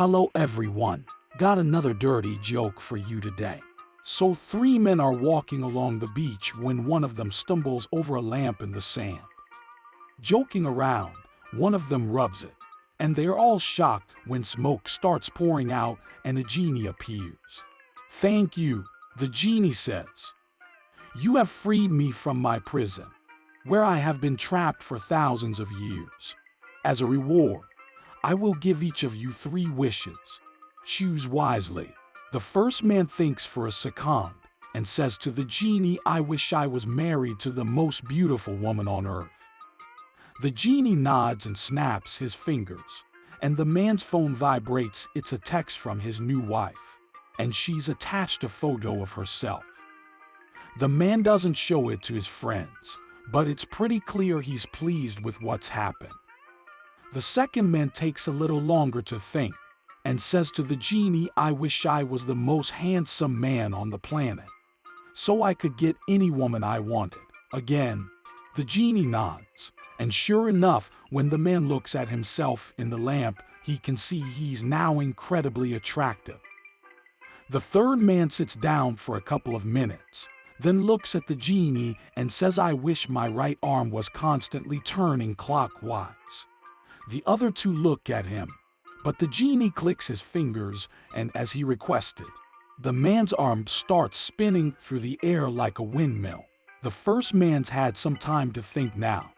Hello everyone, got another dirty joke for you today. So three men are walking along the beach when one of them stumbles over a lamp in the sand. Joking around, one of them rubs it, and they're all shocked when smoke starts pouring out and a genie appears. "Thank you," the genie says. "You have freed me from my prison, where I have been trapped for thousands of years. As a reward, I will give each of you 3 wishes. Choose wisely." The first man thinks for a second and says to the genie, "I wish I was married to the most beautiful woman on earth." The genie nods and snaps his fingers, and the man's phone vibrates. It's a text from his new wife, and she's attached a photo of herself. The man doesn't show it to his friends, but it's pretty clear he's pleased with what's happened. The second man takes a little longer to think and says to the genie, "I wish I was the most handsome man on the planet, so I could get any woman I wanted." Again, the genie nods, and sure enough, when the man looks at himself in the lamp, he can see he's now incredibly attractive. The third man sits down for a couple of minutes, then looks at the genie and says, "I wish my right arm was constantly turning clockwise." The other 2 look at him, but the genie clicks his fingers, and as he requested, the man's arm starts spinning through the air like a windmill. The first man's had some time to think now,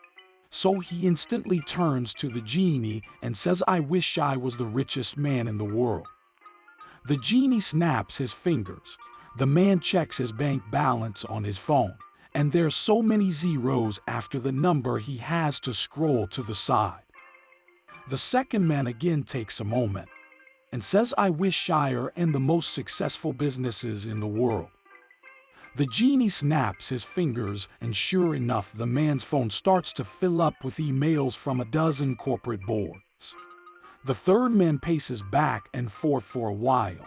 so he instantly turns to the genie and says, "I wish I was the richest man in the world." The genie snaps his fingers. The man checks his bank balance on his phone, and there's so many zeros after the number he has to scroll to the side. The second man again takes a moment and says, "I wish I were in the most successful businesses in the world." The genie snaps his fingers, and sure enough, the man's phone starts to fill up with emails from a dozen corporate boards. The third man paces back and forth for a while,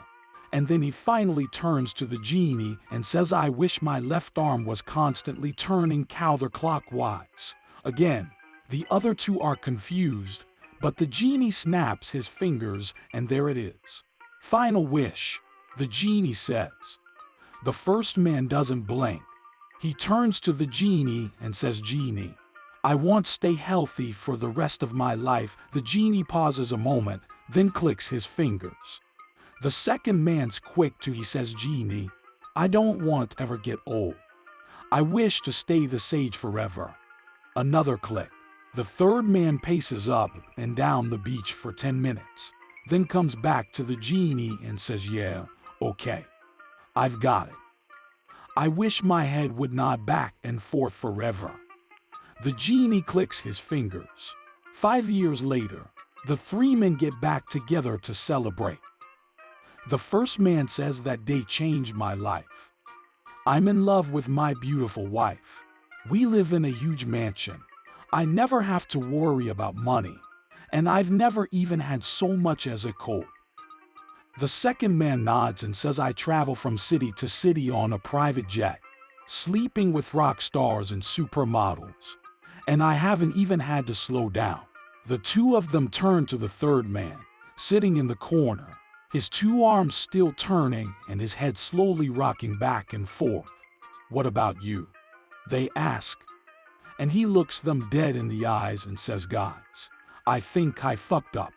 and then he finally turns to the genie and says, "I wish my left arm was constantly turning counterclockwise." Again, the other 2 are confused, but the genie snaps his fingers, and there it is. "Final wish," the genie says. The first man doesn't blink. He turns to the genie and says, "Genie, I want to stay healthy for the rest of my life." The genie pauses a moment, then clicks his fingers. The second man's quick too. He says, "Genie, I don't want to ever get old. I wish to stay the sage forever." Another click. The third man paces up and down the beach for 10 minutes, then comes back to the genie and says, "Yeah, okay, I've got it. I wish my head would nod back and forth forever." The genie clicks his fingers. 5 years later, the 3 men get back together to celebrate. The first man says, "That day changed my life. I'm in love with my beautiful wife. We live in a huge mansion. I never have to worry about money, and I've never even had so much as a cold." The second man nods and says, "I travel from city to city on a private jet, sleeping with rock stars and supermodels, and I haven't even had to slow down." The 2 of them turn to the third man, sitting in the corner, his 2 arms still turning and his head slowly rocking back and forth. "What about you?" they ask. And he looks them dead in the eyes and says, "Guys, I think I fucked up."